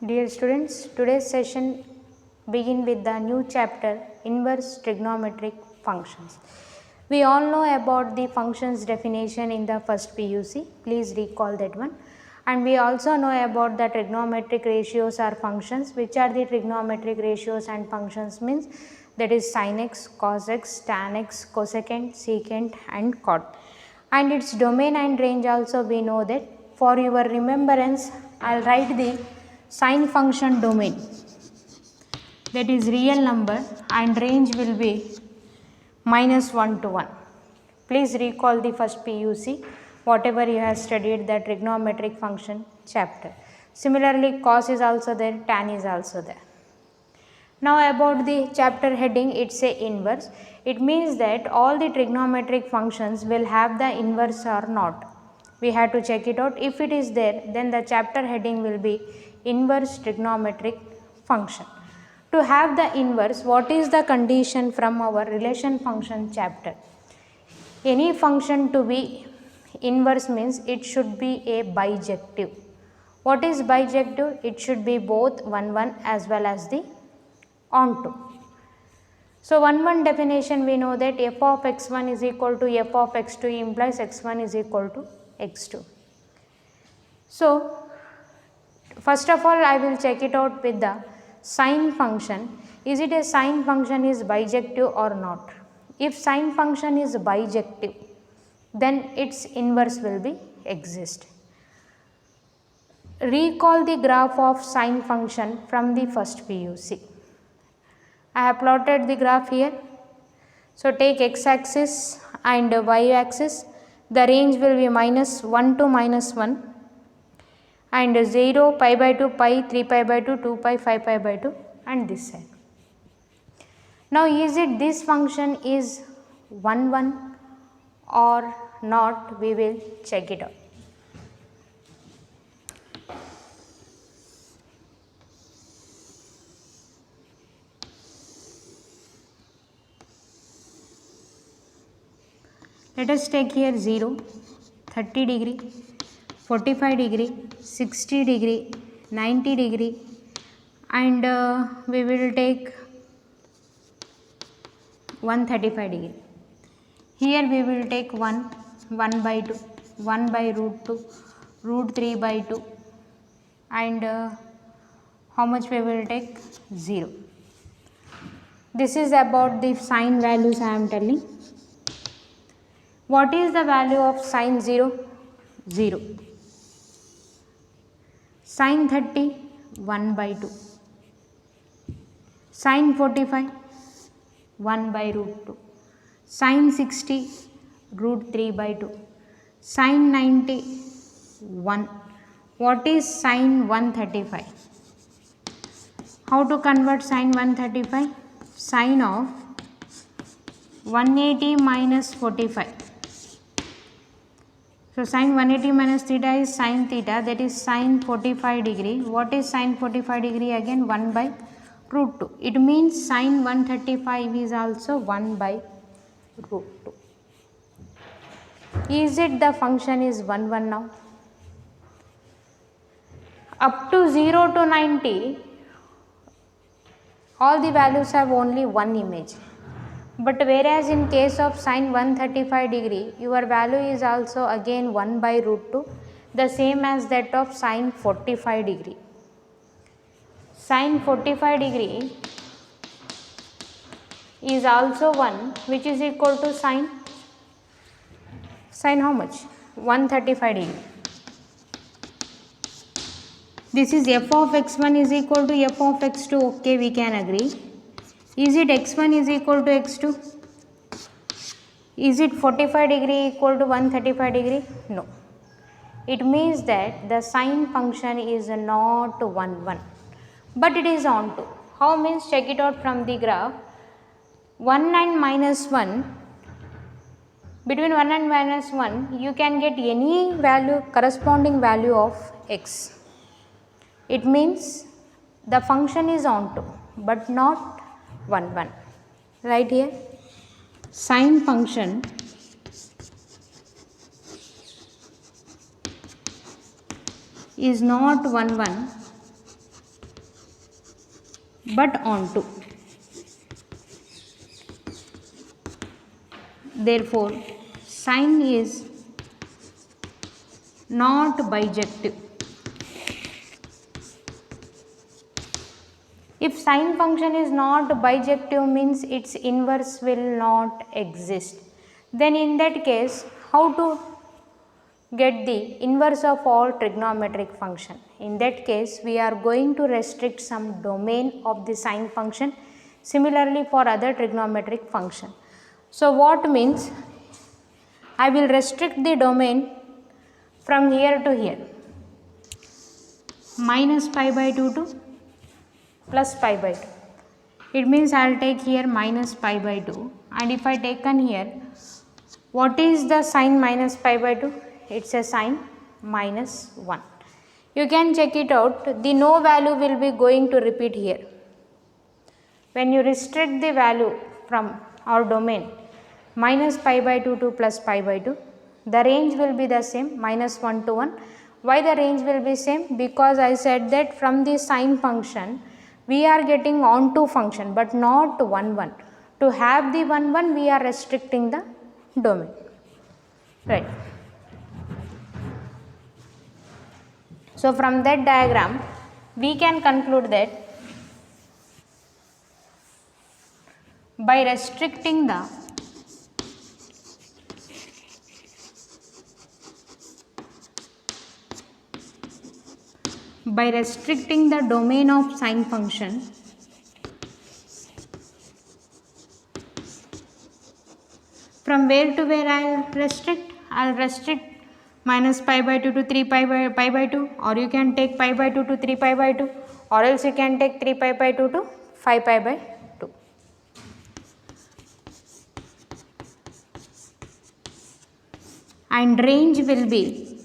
Dear students, today's session begin with the new chapter inverse trigonometric functions. We all know about the functions definition in the first PUC, please recall that one. And we also know about the trigonometric ratios or functions. Which are the trigonometric ratios and functions means, that is sin x, cos x, tan x, cosecant, secant and cot. And its domain and range also we know that. For your remembrance, I will write the sine function domain, that is real number, and range will be -1 to 1. Please recall the first PUC, whatever you have studied the trigonometric function chapter. Similarly, cos is also there, tan is also there. Now about the chapter heading, it say inverse. It means that all the trigonometric functions will have the inverse or not. We have to check it out. If it is there, then the chapter heading will be inverse trigonometric function. To have the inverse, what is the condition from our relation function chapter? Any function to be inverse means it should be a bijective. What is bijective? It should be both 1 1 as well as the onto. So 1 definition we know that f of x1 is equal to f of x2 implies x1 is equal to x2. So first of all I will check it out with the sine function. Is it a sine function is bijective or not? If sine function is bijective, then its inverse will be exist. Recall the graph of sine function from the first PUC. I have plotted the graph here. So take x axis and y axis. The range will be -1 to -1 and 0, pi by 2, pi, 3 pi by 2, 2 pi, 5 pi by 2 and this side. Now is it this function is 1 1 or not? We will check it out. Let us take here 0, 30 degree, 45 degree, 60 degree, 90 degree and we will take 135 degree. Here we will take 1 by 2, 1 by root 2, root 3 by 2 and how much we will take? 0. This is about the sine values I am telling. What is the value of sine 0? 0. Sine 30, 1 by 2. Sine 45, 1 by root 2. Sine 60, root 3 by 2. Sine 90, 1. What is sine 135? How to convert sine 135? Sine of 180 minus 45. So sine 180 minus theta is sine theta, that is sine 45 degree. What is sine 45 degree again? 1 by root 2. It means sine 135 is also 1 by root 2. Is it the function is 1 1 now? Up to 0 to 90, all the values have only one image. But whereas in case of sine 135 degree, your value is also again 1 by root 2, the same as that of sine 45 degree. Sine 45 degree is also 1, which is equal to sine how much? 135 degree. This is f of x1 is equal to f of x2, okay, we can agree. Is it x1 is equal to x2? Is it 45 degree equal to 135 degree? No. It means that the sine function is not 1 1, but it is onto. How means? Check it out from the graph. 1 and minus 1, between 1 and minus 1, you can get any value, corresponding value of x. It means the function is onto, but not 1 1. Right here, sine function is not 1 1 but onto. Therefore, sine is not bijective. If sine function is not bijective means its inverse will not exist. Then in that case, how to get the inverse of all trigonometric function? In that case, we are going to restrict some domain of the sine function, similarly for other trigonometric function. So what means? I will restrict the domain from here to here, minus pi by 2 to plus pi by 2. It means I will take here minus pi by 2, and if I taken here, what is the sine minus pi by 2? It is a sine minus 1. You can check it out, the no value will be going to repeat here. When you restrict the value from our domain minus pi by 2 to plus pi by 2, the range will be the same, minus 1 to 1. Why the range will be same? Because I said that from the sine function we are getting onto function but not 1 1. To have the 1 1 we are restricting the domain, right. So from that diagram we can conclude that by restricting the domain of sine function, from where to where I will restrict? I will restrict minus pi by 2 to 3 pi by 2, or you can take pi by 2 to 3 pi by 2, or else you can take 3 pi by 2 to 5 pi by 2. And range will be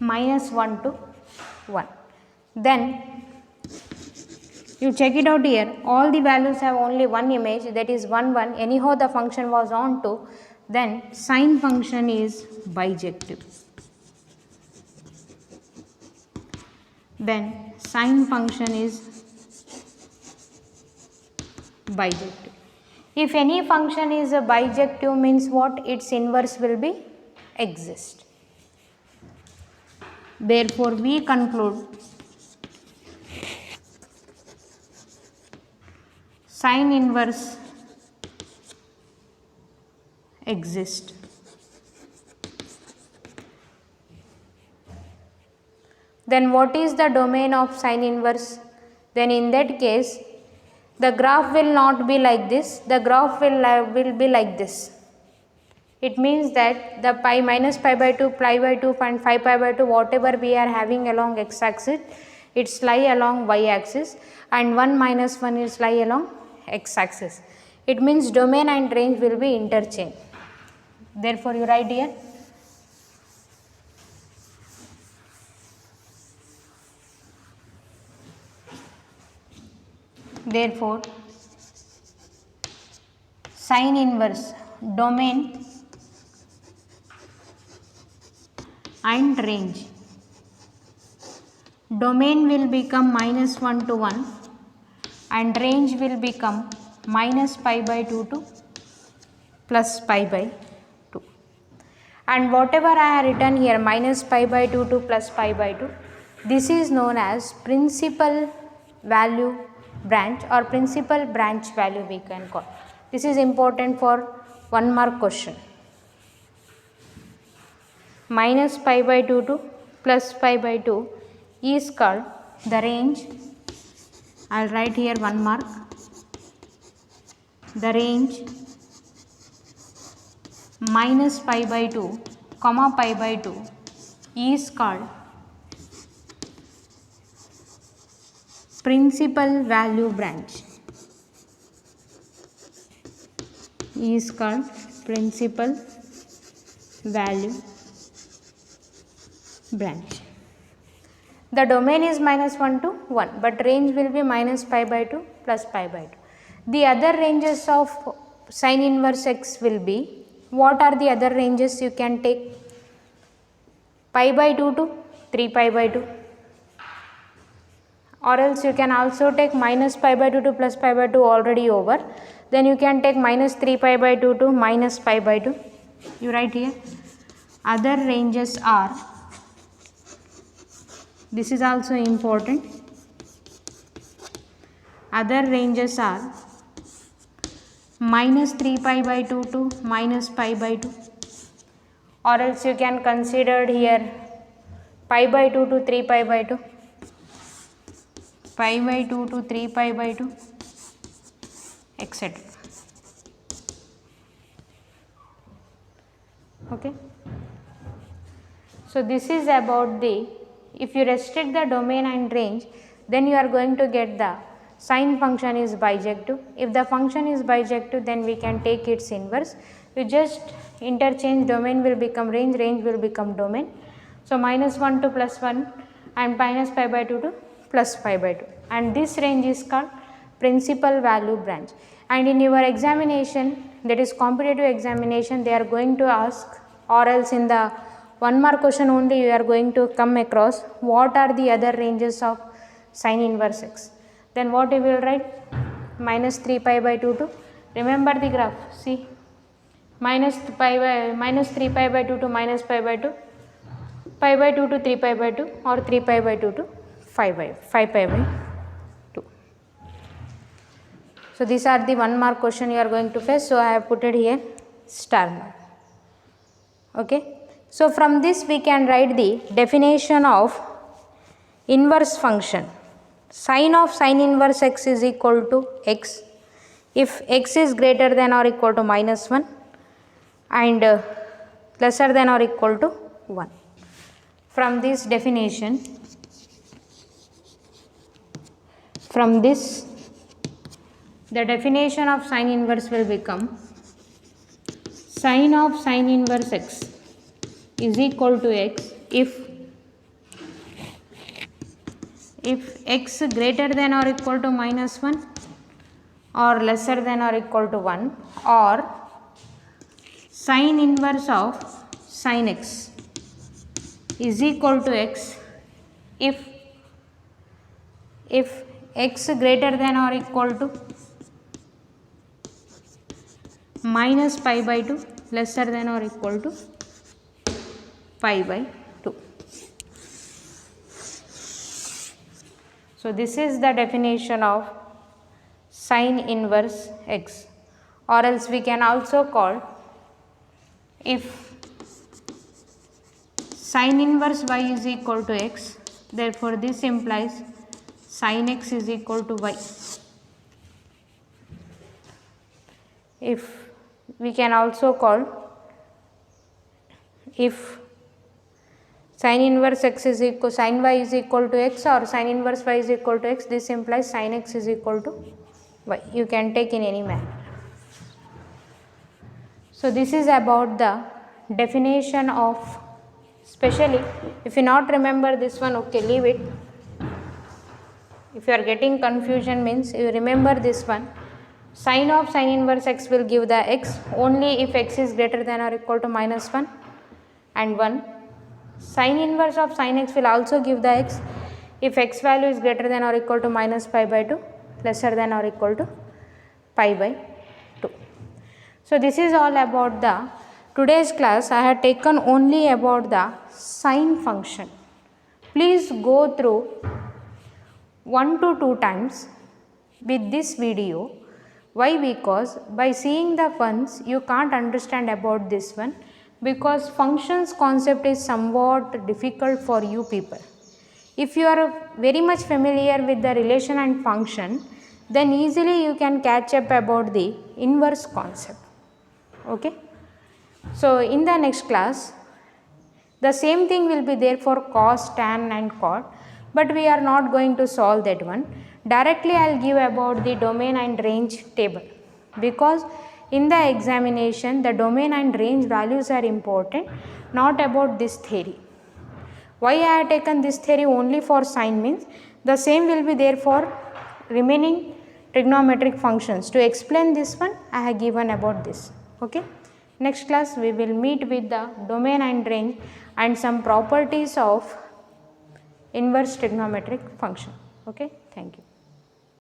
minus 1 to 1. Then you check it out here, all the values have only one image, that is 1 1, anyhow the function was onto, then sine function is bijective. Then sine function is bijective. If any function is a bijective means what? Its inverse will be exist. Therefore, we conclude sine inverse exist. Then what is the domain of sine inverse? Then in that case, the graph will not be like this, the graph will be like this. It means that the pi minus pi by 2, pi by 2 and 5 pi by 2, whatever we are having along x axis, it's lie along y axis, and 1 minus 1 is lie along x axis. It means domain and range will be interchanged. Therefore, you write here therefore sine inverse domain and range. Domain will become minus 1 to 1 and range will become minus pi by 2 to plus pi by 2. And whatever I have written here, minus pi by 2 to plus pi by 2, this is known as principal value branch or principal branch value we can call. This is important for 1 mark question. Minus pi by 2 to plus pi by 2 is called the range. I will write here 1 mark. The range minus pi by 2 comma pi by 2 is called principal value branch. Is called principal value branch. The domain is minus 1 to 1, but range will be minus pi by 2 plus pi by 2. The other ranges of sine inverse x will be, what are the other ranges you can take? Pi by 2 to 3 pi by 2, or else you can also take minus pi by 2 to plus pi by 2 already over, then you can take minus 3 pi by 2 to minus pi by 2. You write here. Other ranges are, this is also important, other ranges are minus 3 pi by 2 to minus pi by 2, or else you can consider here pi by 2 to 3 pi by 2, pi by 2 to 3 pi by 2, etc. Okay. So this is about the, if you restrict the domain and range, then you are going to get the sine function is bijective. If the function is bijective, then we can take its inverse. You just interchange, domain will become range, range will become domain. So minus 1 to plus 1 and minus pi by 2 to plus pi by 2, and this range is called principal value branch. And in your examination, that is competitive examination, they are going to ask, or else in the 1 mark question only you are going to come across what are the other ranges of sine inverse x. Then what you will write? Minus 3 pi by 2 to, remember the graph, see, minus 3 pi by 2 to minus pi by 2, pi by 2 to 3 pi by 2, or 3 pi by 2 to 5 pi by 2. So these are the 1 mark question you are going to face. So I have put it here star mark. Okay. So from this we can write the definition of inverse function. Sine of sine inverse x is equal to x if x is greater than or equal to minus 1 and lesser than or equal to 1. From this definition, from this, the definition of sine inverse will become sine of sine inverse x is equal to x if x greater than or equal to minus 1 or lesser than or equal to 1, or sine inverse of sine x is equal to x if x greater than or equal to minus pi by 2, lesser than or equal to pi by 2. So this is the definition of sine inverse x, or else we can also call, if sine inverse y is equal to x, therefore this implies sine x is equal to y. If we can also call, if sine inverse x is equal, sine y is equal to x, or sine inverse y is equal to x, this implies sine x is equal to y. You can take in any manner. So this is about the definition of, especially if you not remember this one, okay, leave it. If you are getting confusion, means you remember this one. Sine of sine inverse x will give the x only if x is greater than or equal to minus 1 and 1. Sine inverse of sine x will also give the x if x value is greater than or equal to minus pi by 2, lesser than or equal to pi by 2. So this is all about the today's class. I had taken only about the sine function. Please go through 1 to 2 times with this video. Why? Because by seeing the ones you can't understand about this one, because functions concept is somewhat difficult for you people. If you are very much familiar with the relation and function, then easily you can catch up about the inverse concept. Okay. So in the next class, the same thing will be there for cos, tan and cot, but we are not going to solve that one. Directly I will give about the domain and range table, because in the examination the domain and range values are important, not about this theory. Why I have taken this theory only for sine means the same will be there for remaining trigonometric functions. To explain this one I have given about this. Okay. Next class we will meet with the domain and range and some properties of inverse trigonometric function. Okay, thank you.